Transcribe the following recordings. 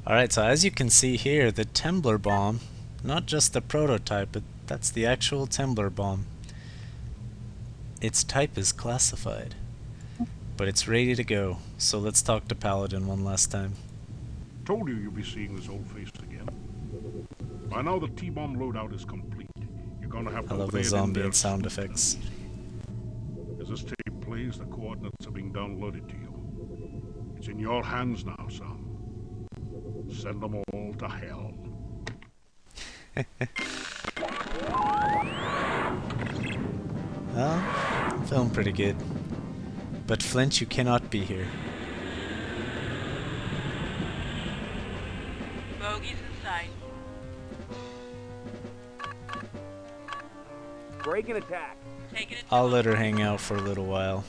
Alright, so as you can see here, the Temblor bomb, not just the prototype, but that's the actual Temblor bomb. Its type is classified, but it's ready to go. So let's talk to Paladin one last time. Told you you'd be seeing this old face again. By now the T-bomb loadout is complete. You're gonna have to I love lay those it in zombie there and sound smooth and effects. easy. As this tape plays, the coordinates are being downloaded to you. It's in your hands now, son. Send them all to hell. Well, I'm feeling pretty good. But Flint, you cannot be here. Bogies in sight. Break and attack. Taking it. I'll let her hang out for a little while.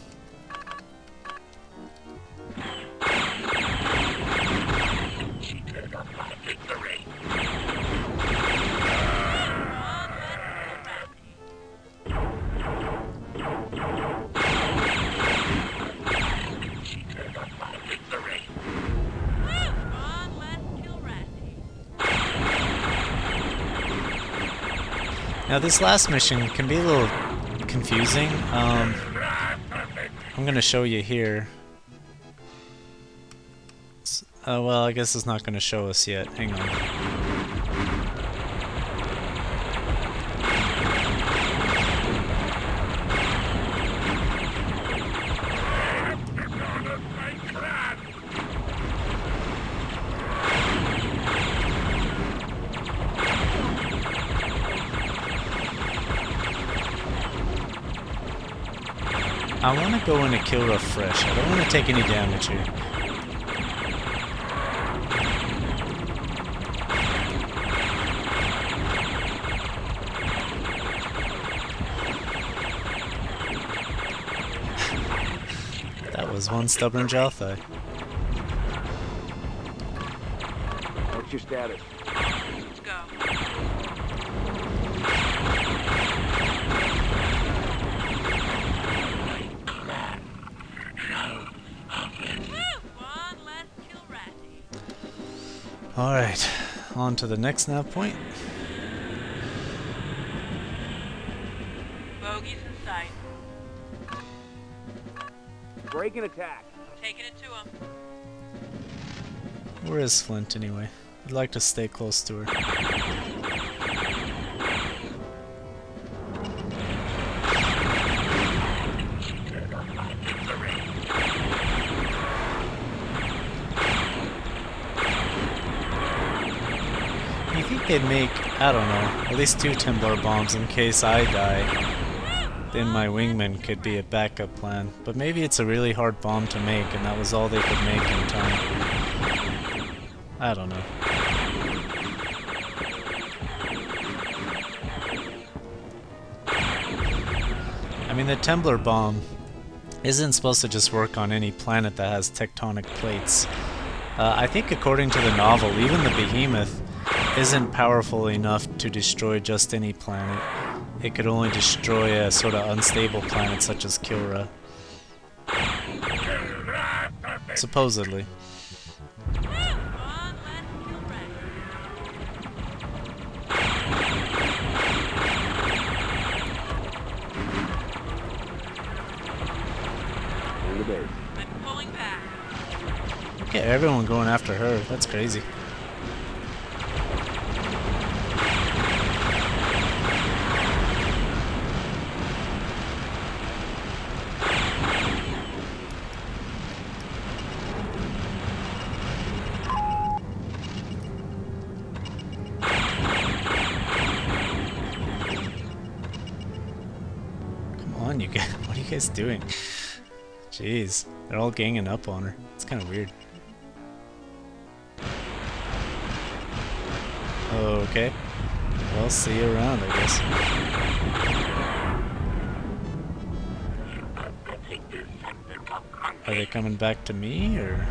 Now this last mission can be a little confusing. I'm going to show you here. Well, I guess it's not going to show us yet. Hang on. I want to go into Kilrah fresh. I don't want to take any damage here. That was one stubborn Jalthai. What's your status? Let's go. Alright, on to the next nav point. Bogies in sight. Break and attack. Taking it to him. Where is Flint anyway? I'd like to stay close to her. You think they'd make, I don't know, at least 2 Temblor bombs in case I die. Then my wingman could be a backup plan. But maybe it's a really hard bomb to make and that was all they could make in time. I don't know. I mean, the Temblor bomb isn't supposed to just work on any planet that has tectonic plates. I think according to the novel, even the Behemoth isn't powerful enough to destroy just any planet. It could only destroy a sort of unstable planet such as Kilrah. Supposedly. I'm pulling back. Look at everyone going after her. That's crazy. You guys, what are you guys doing? Jeez, they're all ganging up on her. It's kind of weird. Okay. Well, see you around, I guess. Are they coming back to me, or...?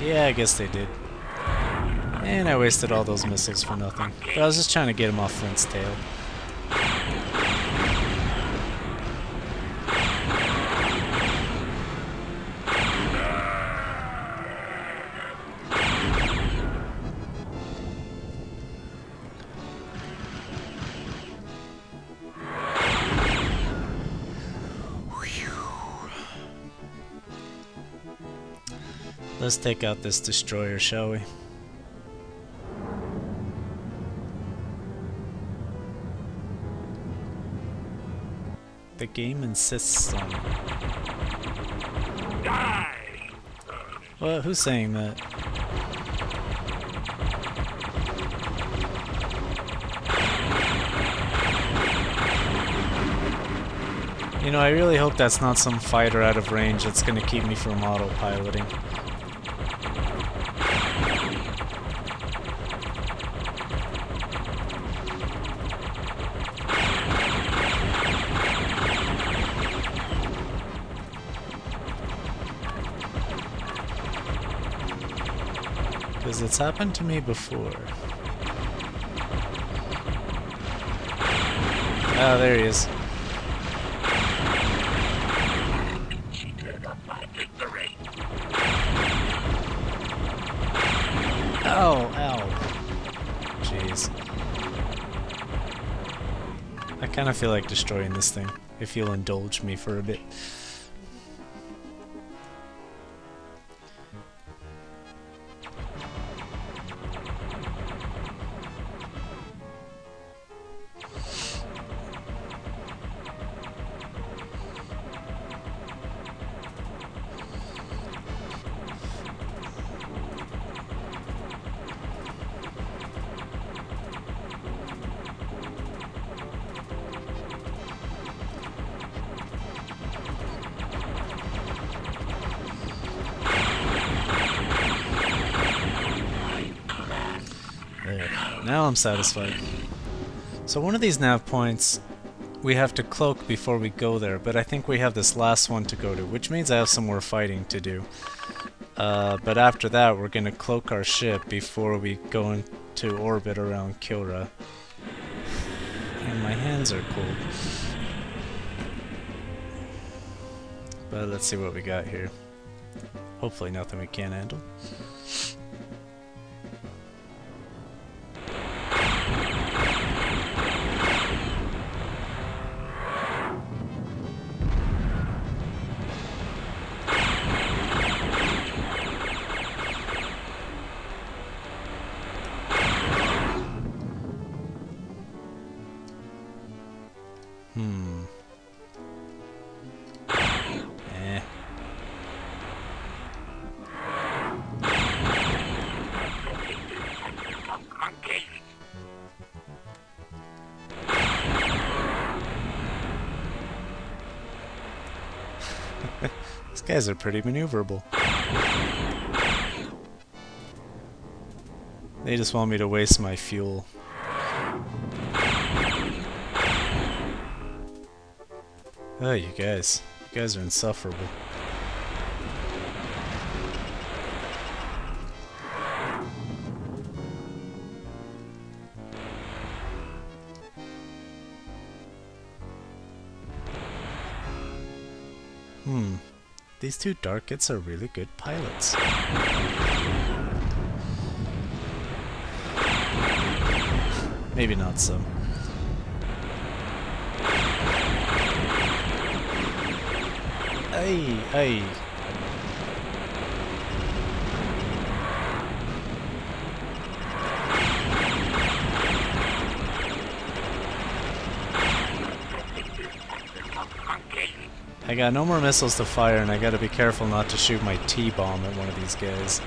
Yeah, I guess they did. And I wasted all those missiles for nothing. But I was just trying to get him off Flint's tail. Let's take out this destroyer, shall we? The game insists on it. What? Who's saying that? You know, I really hope that's not some fighter out of range that's gonna keep me from autopiloting. Because it's happened to me before. Oh, there he is. Ow, ow. Jeez. I kind of feel like destroying this thing, if you'll indulge me for a bit. Now I'm satisfied. So one of these nav points we have to cloak before we go there, but I think we have this last one to go to, which means I have some more fighting to do. But after that we're gonna cloak our ship before we go into orbit around Kilrah. And my hands are cold. But let's see what we got here. Hopefully nothing we can't handle. These guys are pretty maneuverable. They just want me to waste my fuel. Oh, you guys are insufferable. These two Darkets are really good pilots. Maybe not so. Ay, ay. I got no more missiles to fire, and I gotta be careful not to shoot my T-bomb at one of these guys.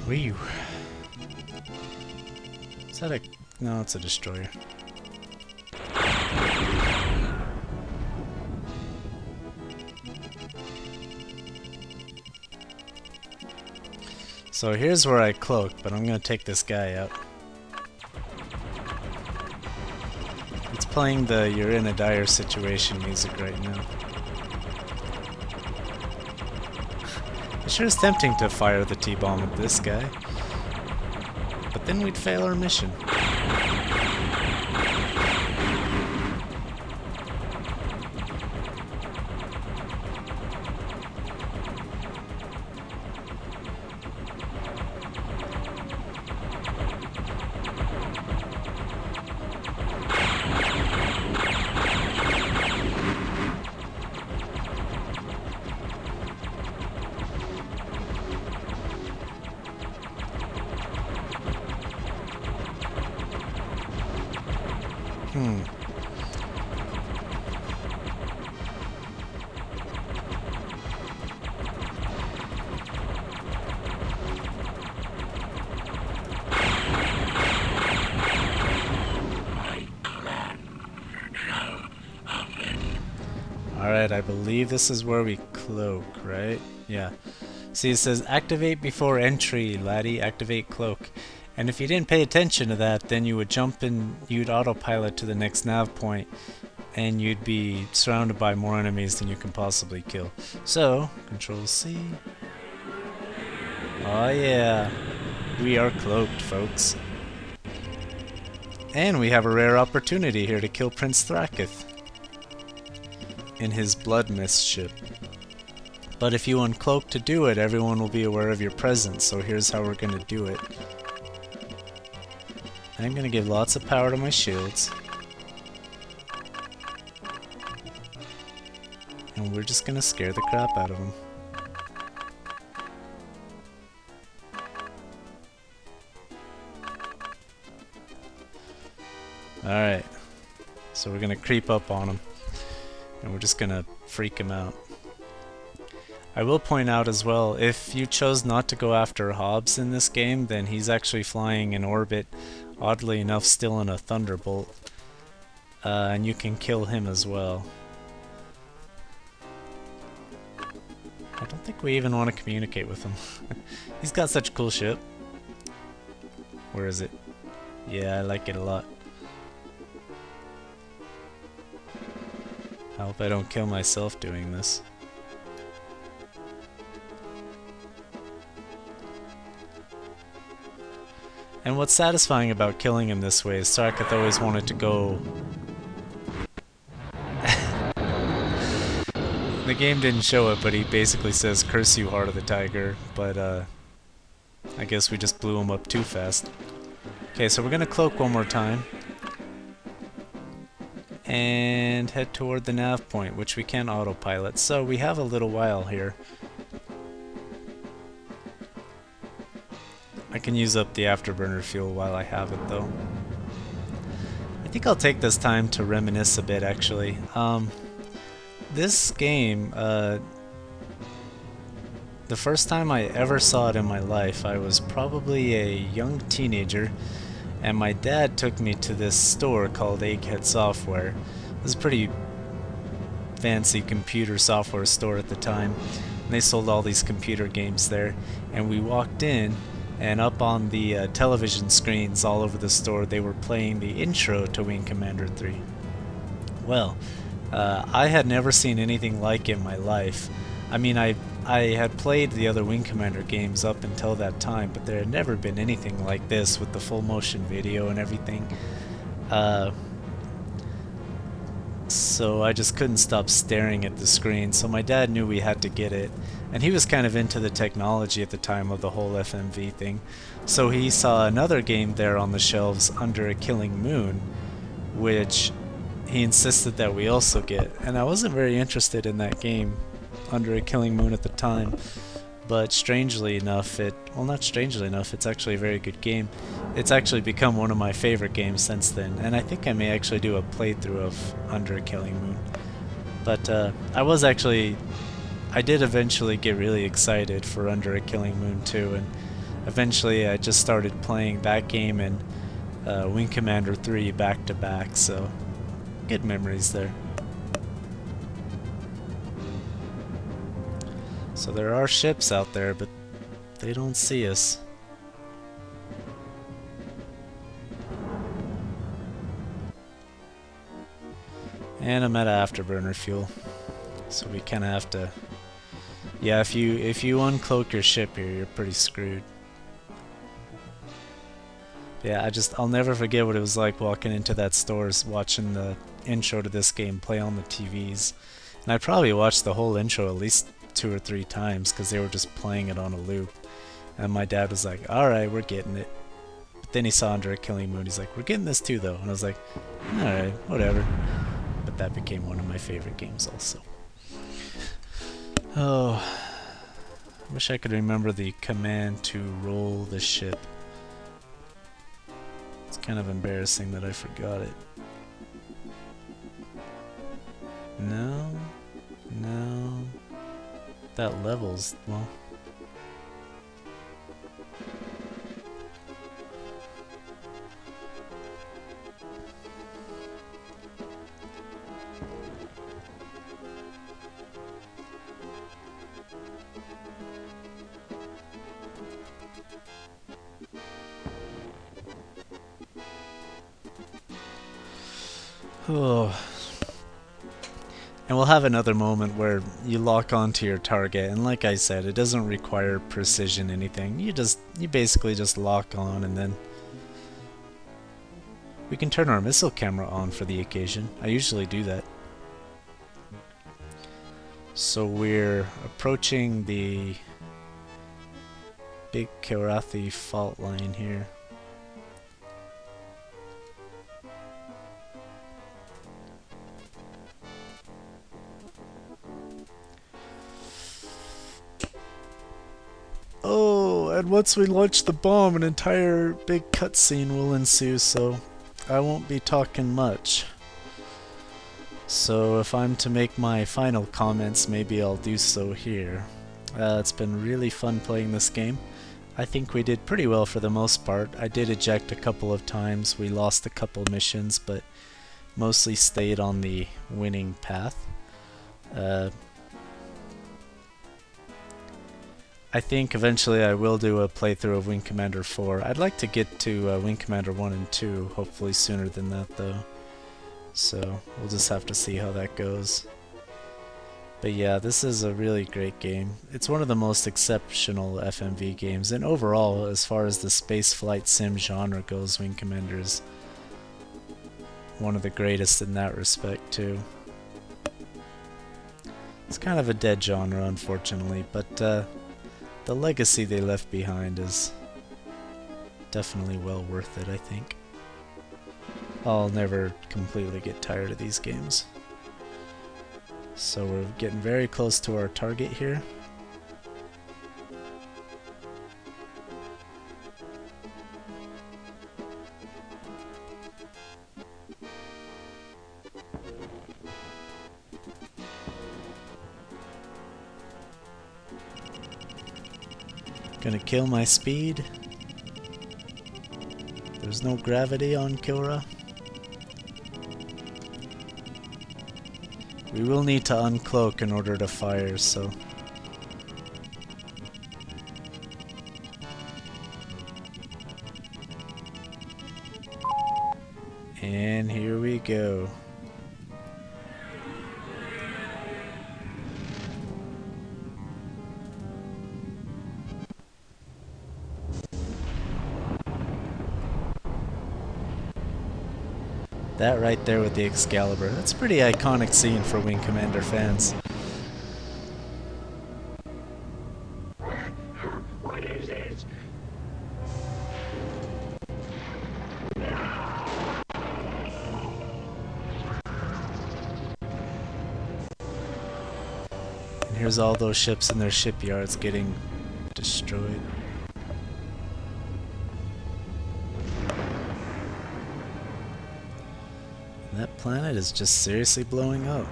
Whew. Is that a... no, it's a destroyer. So here's where I cloak, but I'm gonna take this guy out. It's playing the "You're in a dire situation" music right now. Sure is tempting to fire the T-bomb at this guy. But then we'd fail our mission. Alright, I believe this is where we cloak, right? Yeah. See, it says activate before entry, laddie, activate cloak. And if you didn't pay attention to that, then you would jump in, you'd autopilot to the next nav point, and you'd be surrounded by more enemies than you can possibly kill. So, Control C. Oh yeah, we are cloaked, folks. And we have a rare opportunity here to kill Prince Thrakhath in his blood mist ship. But if you uncloak to do it, everyone will be aware of your presence, so here's how we're gonna do it. I'm gonna give lots of power to my shields. And we're just gonna scare the crap out of them. Alright, so we're gonna creep up on him. And we're just gonna freak him out. I will point out as well, if you chose not to go after Hobbs in this game, then he's actually flying in orbit, oddly enough still in a Thunderbolt. And you can kill him as well. I don't think we even want to communicate with him. He's got such a cool ship. Where is it? Yeah, I like it a lot. I hope I don't kill myself doing this. And what's satisfying about killing him this way is Thrakhath always wanted to go... The game didn't show it, but he basically says, "Curse you, Heart of the Tiger," but I guess we just blew him up too fast. Okay, so we're gonna cloak one more time. And head toward the nav point, which we can autopilot, so we have a little while here. I can use up the afterburner fuel while I have it though. I think I'll take this time to reminisce a bit actually. This game, the first time I ever saw it in my life, I was probably a young teenager, and my dad took me to this store called Egghead Software. It was a pretty fancy computer software store at the time, and they sold all these computer games there, and we walked in, and up on the television screens all over the store they were playing the intro to Wing Commander 3. Well, I had never seen anything like it in my life. I mean, I had played the other Wing Commander games up until that time, but there had never been anything like this with the full motion video and everything. So I just couldn't stop staring at the screen, so my dad knew we had to get it. And he was kind of into the technology at the time of the whole FMV thing. So he saw another game there on the shelves, Under a Killing Moon, which he insisted that we also get. And I wasn't very interested in that game, Under a Killing Moon, at the time. But strangely enough, well, not strangely enough, it's actually a very good game. It's actually become one of my favorite games since then, and I think I may actually do a playthrough of Under a Killing Moon. But I did eventually get really excited for Under a Killing Moon 2, and eventually I just started playing that game and Wing Commander 3 back to back, so good memories there. So there are ships out there, but they don't see us. And I'm out of afterburner fuel, so we kind of have to Yeah, if you uncloak your ship here, you're pretty screwed. Yeah, I'll never forget what it was like walking into that store, watching the intro to this game play on the TVs. And I probably watched the whole intro at least 2 or 3 times because they were just playing it on a loop. And my dad was like, "Alright, we're getting it." But then he saw Under a Killing Moon, he's like, "We're getting this too though." And I was like, "Alright, whatever." But that became one of my favorite games also. Oh, I wish I could remember the command to roll the ship. It's kind of embarrassing that I forgot it. No. That levels, well. Oh. And we'll have another moment where you lock onto your target, and like I said, it doesn't require precision anything. You basically just lock on, and then we can turn our missile camera on for the occasion. I usually do that. So we're approaching the big Kilrah fault line here. Oh, and once we launch the bomb, an entire big cutscene will ensue, so I won't be talking much. So if I'm to make my final comments, maybe I'll do so here. It's been really fun playing this game. I think we did pretty well for the most part. I did eject a couple of times, we lost a couple missions, but mostly stayed on the winning path. I think eventually I will do a playthrough of Wing Commander 4. I'd like to get to Wing Commander 1 and 2, hopefully sooner than that though. So we'll just have to see how that goes. But yeah, this is a really great game. It's one of the most exceptional FMV games, and overall, as far as the spaceflight sim genre goes, Wing Commander is one of the greatest in that respect too. It's kind of a dead genre, unfortunately, but the legacy they left behind is definitely well worth it, I think. I'll never completely get tired of these games. So we're getting very close to our target here. Gonna kill my speed. There's no gravity on Kilrah. We will need to uncloak in order to fire, so... And here we go. That right there with the Excalibur. That's a pretty iconic scene for Wing Commander fans. What is it? And here's all those ships in their shipyards getting destroyed. That planet is just seriously blowing up.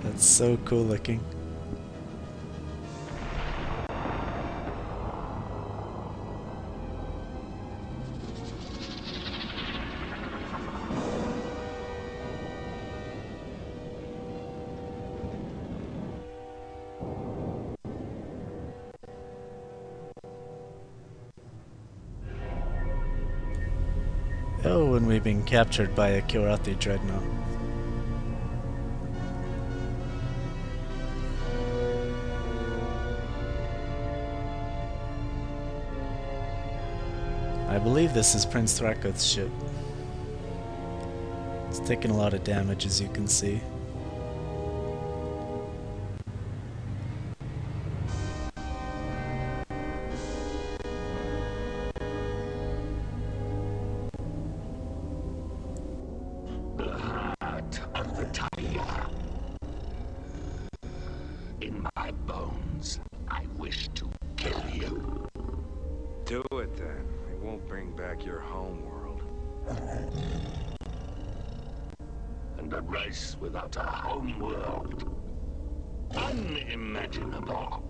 That's so cool looking. Oh, and we've been captured by a Kilrah dreadnought. I believe this is Prince Thrakhath's ship. It's taking a lot of damage, as you can see. The heart of the Talia. In my bones, I wish to kill you. Do it then. It won't bring back your home world. And a race without a home world. Unimaginable.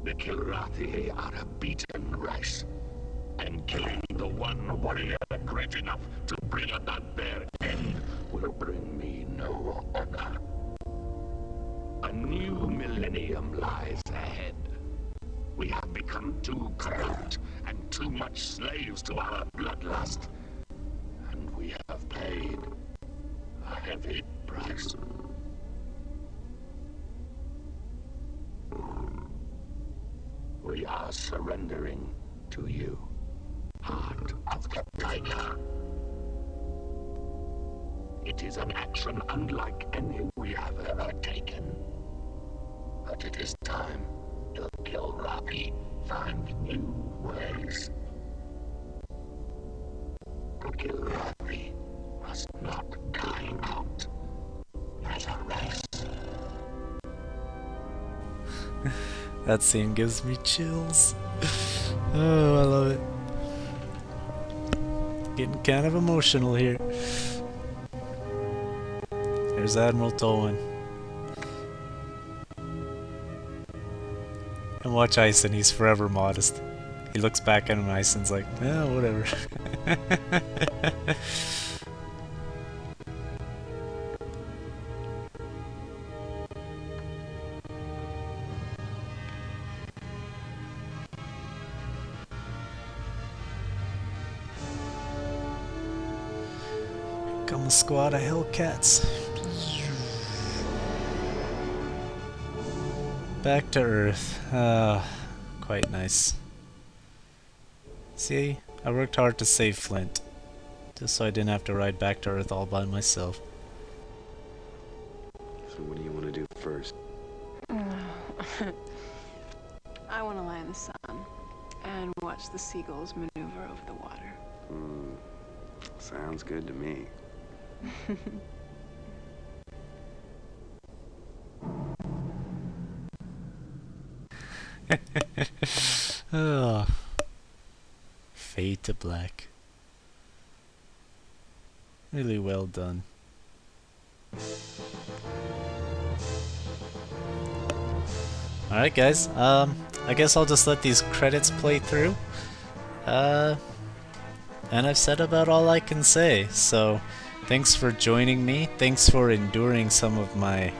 The Kilrathi are a beaten race. And killing the one warrior great enough to bring about their end will bring me no honor. A new millennium lies ahead. We have become too corrupt and too much slaves to our bloodlust. And we have paid a heavy price. We are surrendering to you, Heart of the Tiger. It is an action unlike any we have ever taken. But it is time to Kilrah find new ways. The Kilrah must not die out as a race. That scene gives me chills. Oh, I love it. Getting kind of emotional here. There's Admiral Tolwyn. And watch Ison, he's forever modest. He looks back at him and Ison's like, yeah, whatever. Come a squad of Hellcats. Back to Earth. Quite nice. See, I worked hard to save Flint, just so I didn't have to ride back to Earth all by myself. So what do you want to do first? I want to lie in the sun and watch the seagulls maneuver over the water. Sounds good to me. Oh. Fade to black. Really well done. Alright guys, I guess I'll just let these credits play through. And I've said about all I can say, so thanks for joining me, thanks for enduring some of my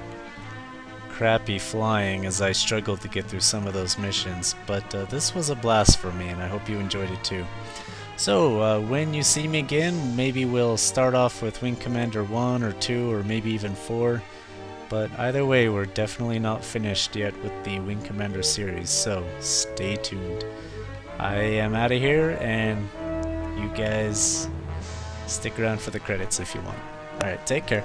crappy flying as I struggled to get through some of those missions, but this was a blast for me and I hope you enjoyed it too. So, when you see me again, maybe we'll start off with Wing Commander 1 or 2 or maybe even 4, but either way we're definitely not finished yet with the Wing Commander series, so stay tuned. I am out of here and you guys stick around for the credits if you want. Alright, take care.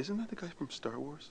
Isn't that the guy from Star Wars?